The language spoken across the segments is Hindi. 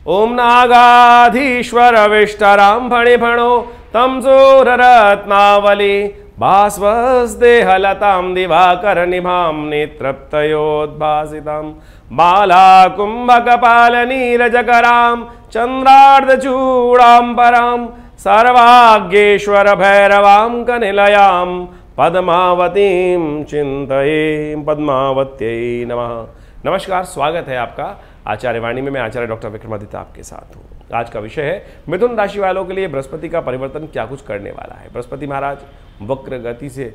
ओम नागाधीश्वर विष्टराम फणिफणो तम सूररत्नावली भास्वस्देहलतां दिवाकर निभां नेत्रप्तयोद्भासितां बाला कुंभकपाल नीरजकरां चंद्रार्धचूड़ां परां सर्वाग्येश्वर भैरवां कनिलयां पद्मावतीं चिंतये पद्मावत्यै नमः। नमस्कार, स्वागत है आपका आचार्य वाणी में। मैं आचार्य डॉक्टर विक्रमादित्य आपके साथ हूँ। आज का विषय है मिथुन राशि वालों के लिए बृहस्पति का परिवर्तन क्या कुछ करने वाला है। बृहस्पति महाराज वक्र गति से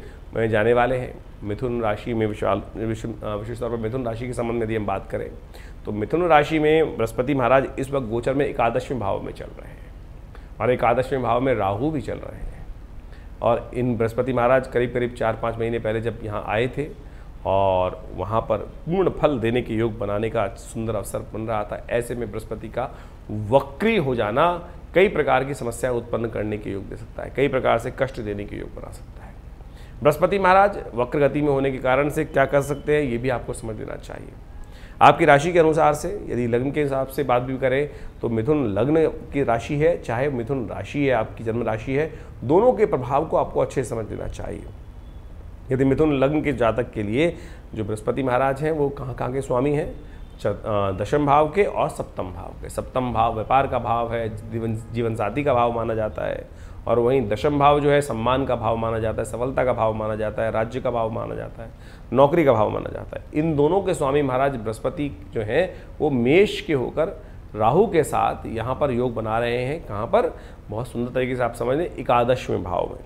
जाने वाले हैं मिथुन राशि में। विशेष तौर पर मिथुन राशि के संबंध में यदि हम बात करें तो मिथुन राशि में बृहस्पति महाराज इस वक्त गोचर में एकादशवें भाव में चल रहे हैं और एकादशवें भाव में राहु भी चल रहे हैं। और इन बृहस्पति महाराज करीब करीब 4-5 महीने पहले जब यहाँ आए थे और वहाँ पर पूर्ण फल देने के योग बनाने का सुंदर अवसर बन रहा था, ऐसे में बृहस्पति का वक्री हो जाना कई प्रकार की समस्या उत्पन्न करने के योग दे सकता है, कई प्रकार से कष्ट देने के योग बना सकता है। बृहस्पति महाराज वक्र गति में होने के कारण से क्या कर सकते हैं, ये भी आपको समझ लेना चाहिए। आपकी राशि के अनुसार से यदि लग्न के हिसाब से बात भी करें तो मिथुन लग्न की राशि है, चाहे मिथुन राशि है आपकी जन्म राशि है, दोनों के प्रभाव को आपको अच्छे से समझ लेना चाहिए। यदि मिथुन लग्न के जातक के लिए जो बृहस्पति महाराज हैं वो कहाँ के स्वामी हैं, दशम भाव के और सप्तम भाव के। सप्तम भाव व्यापार का भाव है, जीवन साथी का भाव माना जाता है, और वहीं दशम भाव जो है सम्मान का भाव माना जाता है, सफलता का भाव माना जाता है, राज्य का भाव माना जाता है, नौकरी का भाव माना जाता है। इन दोनों के स्वामी महाराज बृहस्पति जो हैं वो मेष के होकर राहु के साथ यहाँ पर योग बना रहे हैं। कहाँ पर, बहुत सुंदर तरीके से आप समझ लें, एकादशवें भाव में।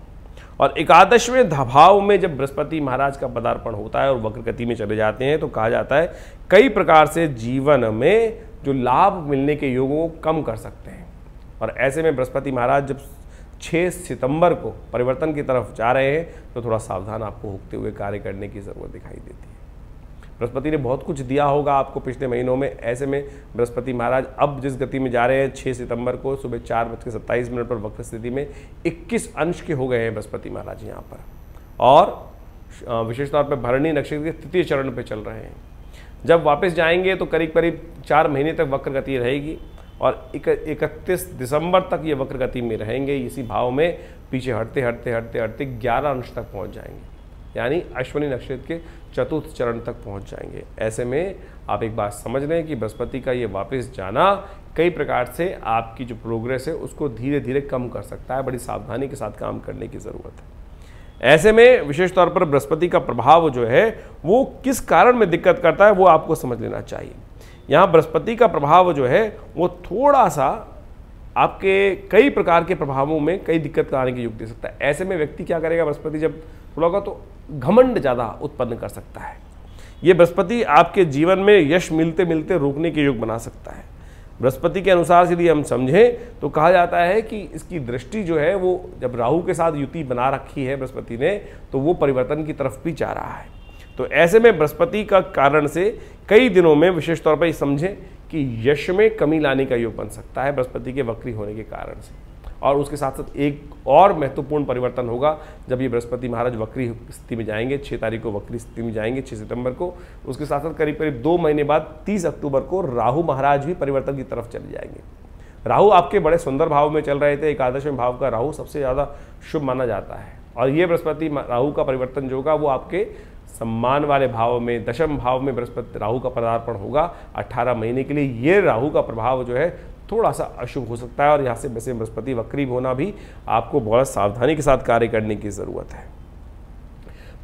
और एकादशवें भाव में जब बृहस्पति महाराज का पदार्पण होता है और वक्र गति में चले जाते हैं तो कहा जाता है कई प्रकार से जीवन में जो लाभ मिलने के योगों को कम कर सकते हैं। और ऐसे में बृहस्पति महाराज जब 6 सितंबर को परिवर्तन की तरफ जा रहे हैं तो थोड़ा सावधान आपको होते हुए कार्य करने की ज़रूरत दिखाई देती है। बृहस्पति ने बहुत कुछ दिया होगा आपको पिछले महीनों में, ऐसे में बृहस्पति महाराज अब जिस गति में जा रहे हैं 6 सितंबर को सुबह 4:27 पर वक्र स्थिति में 21 अंश के हो गए हैं बृहस्पति महाराज यहाँ पर। और विशेष तौर पर भरणी नक्षत्र के तृतीय चरण पर चल रहे हैं। जब वापस जाएंगे तो करीब करीब 4 महीने तक वक्र गति रहेगी और 31 दिसंबर तक ये वक्र गति में रहेंगे। इसी भाव में पीछे हटते हटते हटते हटते 11 अंश तक पहुँच जाएंगे, यानी अश्विनी नक्षत्र के चतुर्थ चरण तक पहुंच जाएंगे। ऐसे में आप एक बात समझ लें कि बृहस्पति का ये वापस जाना कई प्रकार से आपकी जो प्रोग्रेस है उसको धीरे धीरे कम कर सकता है। बड़ी सावधानी के साथ काम करने की ज़रूरत है। ऐसे में विशेष तौर पर बृहस्पति का प्रभाव जो है वो किस कारण में दिक्कत करता है वो आपको समझ लेना चाहिए। यहाँ बृहस्पति का प्रभाव जो है वो थोड़ा सा आपके कई प्रकार के प्रभावों में कई दिक्कत आने की योग दे सकता है। ऐसे में व्यक्ति क्या करेगा, बृहस्पति जब थोड़ा तो घमंड ज़्यादा उत्पन्न कर सकता है। ये बृहस्पति आपके जीवन में यश मिलते मिलते रोकने के योग बना सकता है। बृहस्पति के अनुसार यदि हम समझें तो कहा जाता है कि इसकी दृष्टि जो है वो जब राहु के साथ युति बना रखी है बृहस्पति ने तो वो परिवर्तन की तरफ भी जा रहा है। तो ऐसे में बृहस्पति का कारण से कई दिनों में विशेष तौर पर समझें कि यश में कमी लाने का योग बन सकता है बृहस्पति के वक्री होने के कारण से। और उसके साथ साथ एक और महत्वपूर्ण परिवर्तन होगा जब ये बृहस्पति महाराज वक्री स्थिति में जाएंगे। 6 तारीख को वक्री स्थिति में जाएंगे, 6 सितंबर को। उसके साथ साथ करीब करीब 2 महीने बाद 30 अक्टूबर को राहु महाराज भी परिवर्तन की तरफ चले जाएंगे। राहु आपके बड़े सुंदर भाव में चल रहे थे। एकादशवें भाव का राहु सबसे ज़्यादा शुभ माना जाता है और ये बृहस्पति राहु का परिवर्तन जो होगा वो आपके सम्मान वाले भाव में, दशम भाव में बृहस्पति राहु का पदार्पण होगा 18 महीने के लिए। ये राहु का प्रभाव जो है थोड़ा सा अशुभ हो सकता है और यहाँ से वैसे बृहस्पति वक्री होना भी आपको बहुत सावधानी के साथ कार्य करने की ज़रूरत है।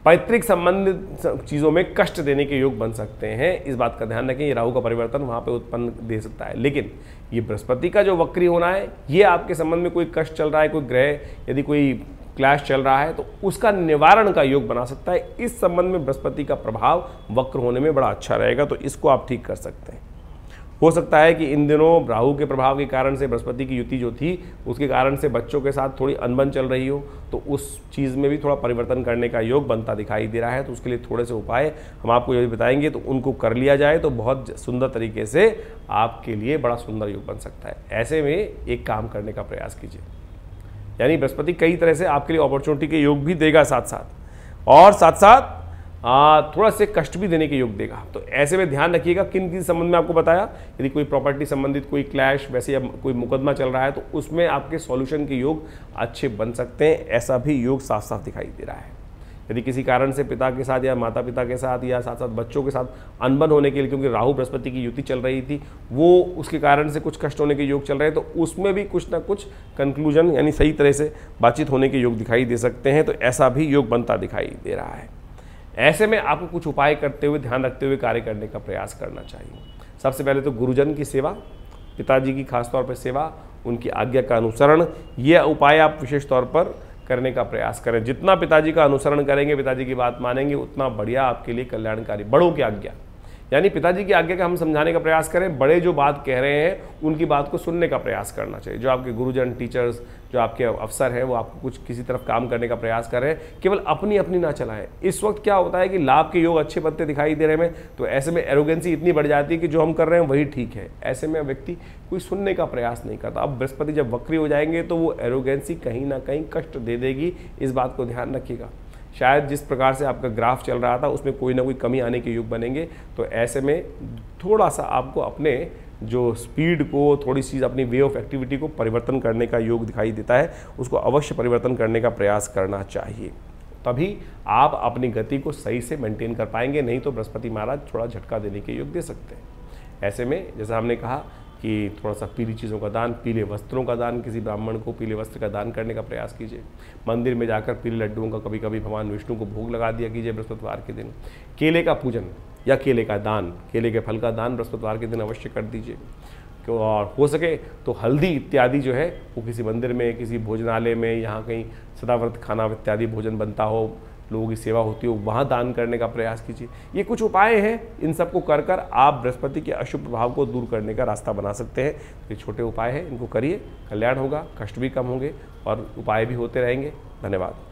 पैतृक संबंधित चीज़ों में कष्ट देने के योग बन सकते हैं, इस बात का ध्यान रखें। ये राहु का परिवर्तन वहाँ पे उत्पन्न दे सकता है, लेकिन ये बृहस्पति का जो वक्री होना है ये आपके संबंध में कोई कष्ट चल रहा है, कोई ग्रह यदि कोई क्लैश चल रहा है तो उसका निवारण का योग बना सकता है। इस संबंध में बृहस्पति का प्रभाव वक्र होने में बड़ा अच्छा रहेगा, तो इसको आप ठीक कर सकते हैं। हो सकता है कि इन दिनों राहु के प्रभाव के कारण से बृहस्पति की युति जो थी उसके कारण से बच्चों के साथ थोड़ी अनबन चल रही हो, तो उस चीज़ में भी थोड़ा परिवर्तन करने का योग बनता दिखाई दे रहा है। तो उसके लिए थोड़े से उपाय हम आपको यदि बताएंगे तो उनको कर लिया जाए तो बहुत सुंदर तरीके से आपके लिए बड़ा सुंदर योग बन सकता है। ऐसे में एक काम करने का प्रयास कीजिए, यानी बृहस्पति कई तरह से आपके लिए अपॉर्चुनिटी के योग भी देगा साथ साथ, और साथ साथ थोड़ा से कष्ट भी देने के योग देगा। तो ऐसे में ध्यान रखिएगा किन किन संबंध में आपको बताया, यदि कोई प्रॉपर्टी संबंधित कोई क्लैश वैसे या कोई मुकदमा चल रहा है तो उसमें आपके सॉल्यूशन के योग अच्छे बन सकते हैं, ऐसा भी योग साफ साफ दिखाई दे रहा है। यदि किसी कारण से पिता के साथ या माता पिता के साथ या साथ साथ बच्चों के साथ अनबन होने के लिए, क्योंकि राहु बृहस्पति की युति चल रही थी, वो उसके कारण से कुछ कष्ट होने के योग चल रहे हैं, तो उसमें भी कुछ ना कुछ कंक्लूजन यानी सही तरह से बातचीत होने के योग दिखाई दे सकते हैं। तो ऐसा भी योग बनता दिखाई दे रहा है। ऐसे में आपको कुछ उपाय करते हुए, ध्यान रखते हुए कार्य करने का प्रयास करना चाहिए। सबसे पहले तो गुरुजन की सेवा, पिताजी की खासतौर पर सेवा, उनकी आज्ञा का अनुसरण, ये उपाय आप विशेष तौर पर करने का प्रयास करें। जितना पिताजी का अनुसरण करेंगे, पिताजी की बात मानेंगे, उतना बढ़िया आपके लिए कल्याणकारी। बड़ों की आज्ञा यानी पिताजी की आज्ञा का हम समझाने का प्रयास करें, बड़े जो बात कह रहे हैं उनकी बात को सुनने का प्रयास करना चाहिए। जो आपके गुरुजन, टीचर्स, जो आपके अफसर हैं, वो आपको कुछ किसी तरफ काम करने का प्रयास कर रहे हैं, केवल अपनी अपनी ना चलाएं। इस वक्त क्या होता है कि लाभ के योग अच्छे बनते दिखाई दे रहे हैं, तो ऐसे में एरोगेंसी इतनी बढ़ जाती है कि जो हम कर रहे हैं वही ठीक है। ऐसे में व्यक्ति कोई सुनने का प्रयास नहीं करता। अब बृहस्पति जब वक्री हो जाएंगे तो वो एरोगेंसी कहीं ना कहीं कष्ट दे देगी, इस बात को ध्यान रखिएगा। शायद जिस प्रकार से आपका ग्राफ चल रहा था उसमें कोई ना कोई कमी आने के योग बनेंगे। तो ऐसे में थोड़ा सा आपको अपने जो स्पीड को, थोड़ी सी अपनी वे ऑफ एक्टिविटी को परिवर्तन करने का योग दिखाई देता है, उसको अवश्य परिवर्तन करने का प्रयास करना चाहिए। तभी आप अपनी गति को सही से मेंटेन कर पाएंगे, नहीं तो बृहस्पति महाराज थोड़ा झटका देने के योग दे सकते हैं। ऐसे में जैसा हमने कहा कि थोड़ा सा पीली चीज़ों का दान, पीले वस्त्रों का दान, किसी ब्राह्मण को पीले वस्त्र का दान करने का प्रयास कीजिए। मंदिर में जाकर पीले लड्डुओं का कभी कभी भगवान विष्णु को भोग लगा दिया कीजिए बृहस्पतिवार के दिन। केले का पूजन या केले का दान, केले के फल का दान बृहस्पतिवार के दिन अवश्य कर दीजिए। और हो सके तो हल्दी इत्यादि जो है वो किसी मंदिर में, किसी भोजनालय में, यहाँ कहीं सदाव्रत खाना इत्यादि भोजन बनता हो, लोगों की सेवा होती हो, वहाँ दान करने का प्रयास कीजिए। ये कुछ उपाय हैं, इन सबको कर कर आप बृहस्पति के अशुभ प्रभाव को दूर करने का रास्ता बना सकते हैं। ये छोटे उपाय हैं, इनको करिए, कल्याण होगा, कष्ट भी कम होंगे और उपाय भी होते रहेंगे। धन्यवाद।